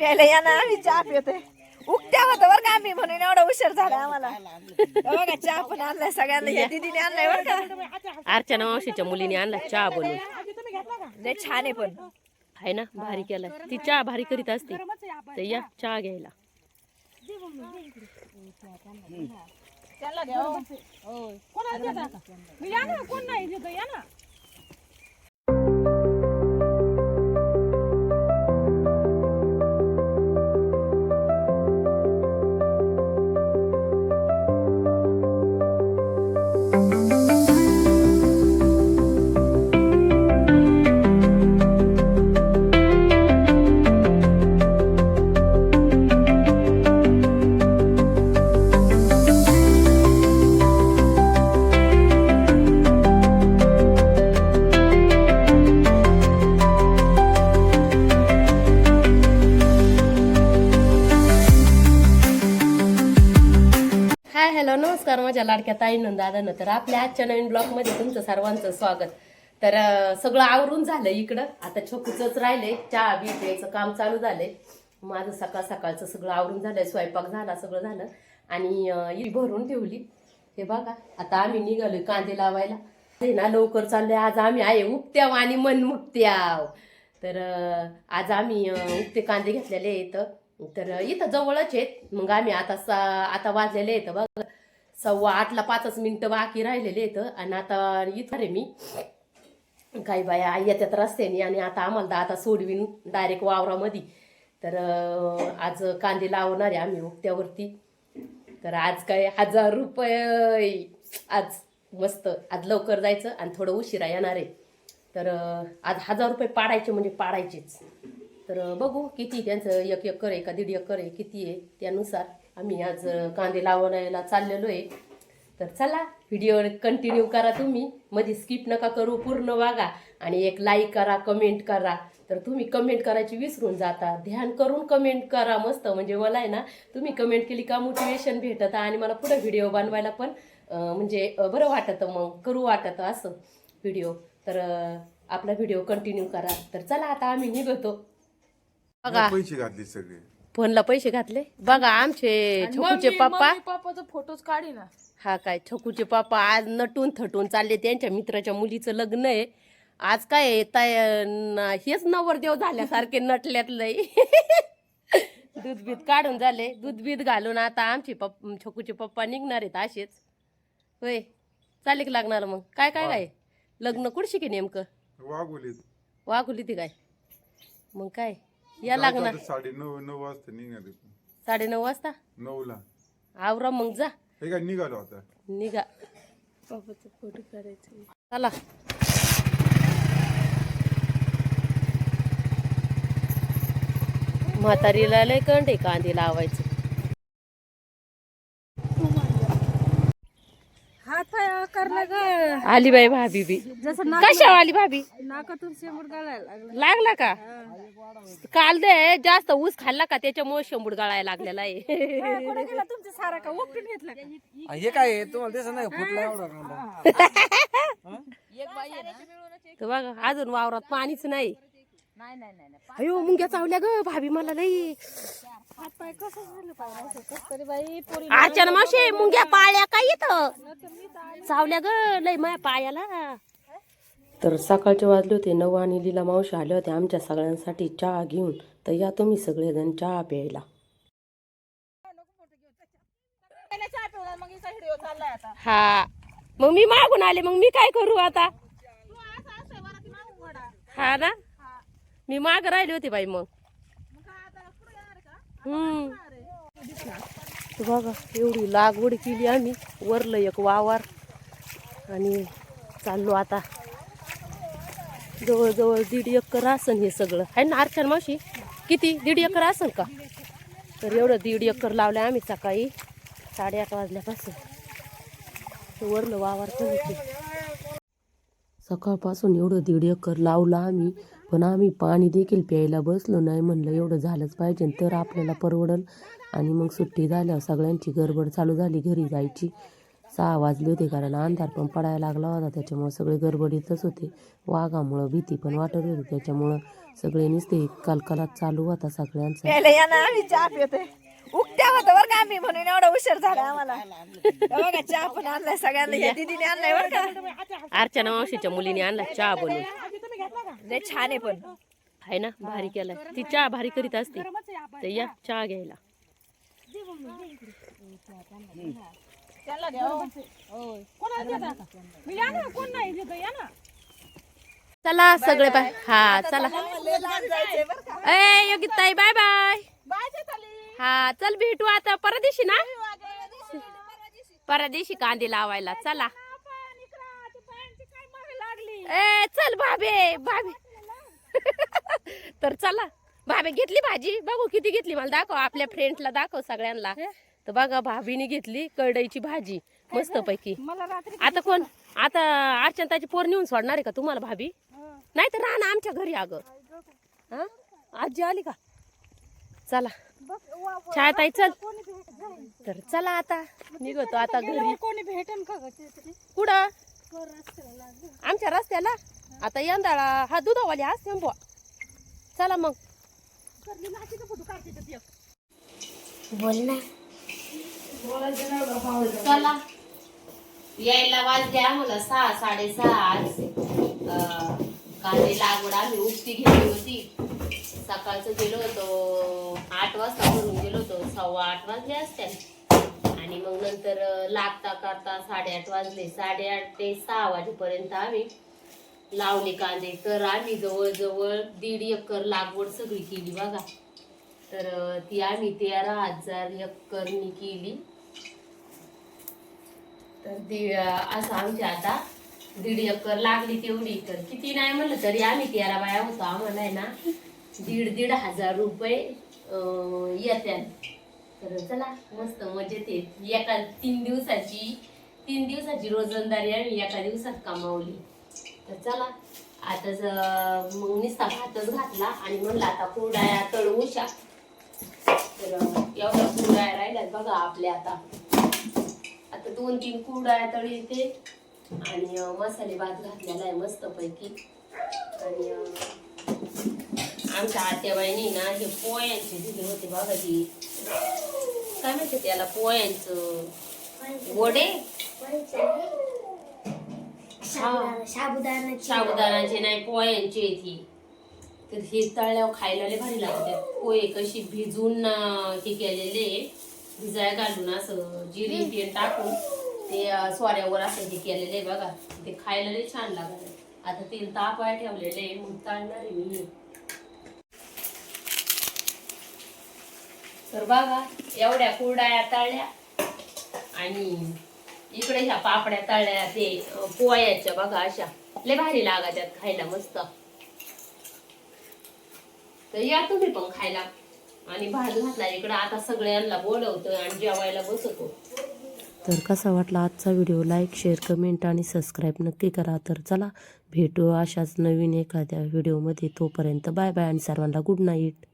प्यायला या ना आम्ही चहा पितोय उकट्या होतं बरं का आम्ही म्हणून एवढा उशीर झाला आम्हाला बघा चहा पण आणलाय सगळ्यांना या दीदीने आणलाय बरं का अर्चना मावशीच्या मुलीने आणला चहा बनवून लय छान आहे पण आहे ना भारी केला ती चहा भारी करीत असते तर या चहा घ्यायला त्यांना द्या हो. मी या ना कोण नाही देतो या ना हॅलो नमस्कार माझ्या लाडक्या ताईनं दादानं तर आपल्या आजच्या नवीन ब्लॉगमध्ये तुमचं सर्वांचं स्वागत तर सगळं आवरून झालं इकडं आता छोकूचंच राहिलंय चहा बी प्यायचं काम चालू झालंय माझं सकाळचं सगळं आवरून झालंय स्वयंपाक झाला सगळं झालं आणि ही भरून ठेवली हे बघा आता आम्ही निघालोय कांदे लावायला ते ना लवकर चाललोय आज आम्ही आहे उपत्याव आणि मन मुक्त्याव तर आज आम्ही उपते कांदे घेतलेले आहेत तर इथं जवळच आहेत मग आम्ही आता वाजलेले आहेत बघ 7:15ला 5 मिनिटं बाकी राहिलेले आहेत आणि आता इथं रे मी काही बाया येतात रस्त्याने आणि आता आम्हाला आता सोडवीन डायरेक्ट वावरामध्ये तर आज कांदे लावणार आहे आम्ही उपत्यावरती तर आज काय 1000 रुपये आज मस्त आज लवकर जायचं आणि थोडं उशिरा येणार आहे तर आज 1000 रुपये पाडायचे म्हणजे पाडायचेच तर बघू किती त्यांचं 1 एकर आहे का 1.5 एकर आहे किती आहे त्यानुसार आम्ही आज कांदे लावायला चाललेलो आहे तर चला व्हिडिओ कंटिन्यू करा तुम्ही मध्ये स्किप नका करू पूर्ण बघा आणि एक लाईक करा कमेंट करा तर तुम्ही कमेंट करायची विसरून जाता ध्यान करून कमेंट करा मस्त म्हणजे मला आहे ना तुम्ही कमेंट केली का मोटिवेशन भेटतं आणि मला पुढे व्हिडिओ बनवायला पण म्हणजे बरं वाटतं मग करू वाटतं असं व्हिडिओ तर आपला व्हिडिओ कंटिन्यू करा तर चला आता आम्ही निघतो बघा पैसे घातले सगळे फोनला पैसे घातले बघा आमचे छोकूचे पप्पा पप्पाचा फोटोच काढी ना हा काय छोकूचे पप्पा आज नटून थटून चालले त्यांच्या मित्राच्या मुलीचं लग्न आहे आज काय हेच नवरदेव झाल्यासारखे नटल्यात लय दूध बीत काढून झाले दूध बीत घालून आता आमचे छोकूचे पप्पा निघणार आहेत असेच होय चालेक लागणार मग काय काय काय लग्न कुठशी की नेमकं वाघुली ती काय मग काय या लागणार 9:30 वाजता निघाले 9:30 वाजता 9ला आवरा मग जा हे काय निघालो आता निघा पप्पाचा फोटो काढायचा चला म्हातारीला लय कंडे कांदे लावायचे हात पाय करला ग आली बाई भाभी बी जसं कशा आली भाभी नाकातून शेंबूड गाळायला लागला लागला का काल दे जास्त ऊस खाल्ला का त्याच्यामुळे शेंबूड गाळायला लागलेला आहे कोणी केला तुमचा सारा का उपटून घेतला का हे काय आहे? तुम्हाला दिसत नाही फुटला एवढा कांदा. तर बघा अजून वावरात पाणीच नाही अयो मुंग्या चावल्या ग भाभी मला लई हात पाय कसं झालं पाहिजे कसं तरी बाई पोरी अर्चना मावशी मुंग्या पाळल्या काय इथं चावल्या ग लई माझ्या पायाला तर सकाळचे वाजले होते 9 आणि लीला मावशी आले होते आमच्या सगळ्यांसाठी चहा घेऊन तर या तुम्ही सगळेजण चहा प्यायला हा मग मी मागून आले मग मी काय करू आता हा ना मी माग राहिली होती बाई मग बघा एवढी लागवड केली आम्ही वरलं एक वावर आणि चाललो आता जवळजवळ 1.5 एकर असन हे सगळं आहे ना अर्चना मावशी किती 1.5 एकर असन का तर एवढं 1.5 एकर लावलं आम्ही सकाळी 8:30 वाजल्यापासून वरलं वावर सकाळपासून एवढं 1.5 एकर लावलं आम्ही पण आम्ही पाणी देखील प्यायला बसलो नाही म्हणलं एवढं झालंच पाहिजे तर आपल्याला परवडल आणि मग सुट्टी झाल्यावर सगळ्यांची गडबड चालू झाली घरी जायची 6 वाजले होते, कारण अंधार पण पडायला लागला होता. त्याच्यामुळं सगळे गडबडीतच होते. वाघामुळं भीती पण वाटत होती, त्याच्यामुळं सगळे नुसते कलकलात चालू होता सगळ्यांचा. प्यायला या ना, आम्ही चहा पितोय. उकट्या होतं बरं का आम्ही, म्हणून एवढा उशीर झाला आम्हाला. बघा चहा पण आणलाय सगळ्यांना, या दीदीने आणलाय बरं का. अर्चना मावशीच्या मुलीने आणला चहा बनवून. लय छान आहे पण. आहे ना, भारी केलाय. ती चहा भारी करीत असते. तर या चहा घ्यायला. चला सगळे बाय. हा चला. ए योगिताई बाय बाय. हा चल भेटू आता परदेशी ना. परदेशी कांदे लावायला चला. ए चल भाभे भाभे. तर चला भाभे घेतली भाजी. बघू किती घेतली, मला दाखव, आपल्या फ्रेंडला दाखव सगळ्यांना. तर बघा भाभीने घेतली करडईची भाजी मस्त पैकी. आता कोण, आता अर्चनाची पोर नेऊन सोडणार आहे का तुम्हाला भाभी? नाही तर राहा ना आमच्या घरी. अगं हा आजी आली का? चला छायाताई चल. तर चला आता निघतो आता घरी. कुठं? आमच्या रस्त्याला. आता यंदाळा हा दुधावाली असते बुवा. चला मग. बोल ना. चला यायला वाजले आम्हाला 6 6:30. आज कांदे लागवड आम्ही उक्ती घेतली होती. सकाळचं गेलो होतो 8 वाजता भरून गेलो होतो. 7:15 वाजले असते. आणि मग नंतर लागता करता 8:30 वाजले. 8:30 ते 6 वाजेपर्यंत आम्ही लावले कांदे. तर आम्ही जवळजवळ 1.5 एकर लागवड सगळी केली बघा. तर ती आम्ही 13,000 एकरनी केली. तर ते असं आमच्या आता 1.5 एकर लागली तेवढी. तर किती नाही म्हणलं तरी आम्ही 13 बाया होतो. आम्हाला आहे ना 1,500 रुपये येतात. तर चला मस्त मजेत येत. एका 3 दिवसाची रोजंदारी आम्ही एका दिवसात कमावली. तर चला आता मग नुसता भातच घातला आणि म्हणलं आता कुरडया तळूशा. तर एवढ्या कुरडया राहिल्यात बघा आपल्या. आता 2-3 कुरडया तळी येते आणि मसाले भात घातलेला आहे मस्त पैकी. आणि आमच्या आत्याबाईंनी ना हे पोयांचे दिले होते बघा. ती काय म्हणते त्याला, पोयांचं वडे. साबुदाणाचे नाही पोयांचे ती. तर हे तळल्यावर खायला लय भारी लागतात. पोहे कशी भिजून हे केलेले, भिजायला घालून असं जिरी तेल टाकून ते सोऱ्यावर असं हे केलेले बघा. ते खायला लय छान लागत. आता तेल तापाय ठेवलेले, मग तळणार आहे मी. तर बघा एवढ्या कुरडया तळल्या आणि इकडे ह्या पापड्या तळल्या ते पोह्याच्या बघा. अशा लय भारी लागतात खायला मस्त. तर या तुम्ही पण खायला. आणि भात घातला इकडं. आता सगळ्यांना बोलवतोय आणि जेवायला बसवतो. तर कसा वाटला आजचा व्हिडिओ? लाईक, शेअर, कमेंट आणि सबस्क्राईब नक्की करा. तर चला भेटू अशाच नवीन एखाद्या व्हिडिओमध्ये. तोपर्यंत बाय बाय आणि सर्वांना गुड नाईट.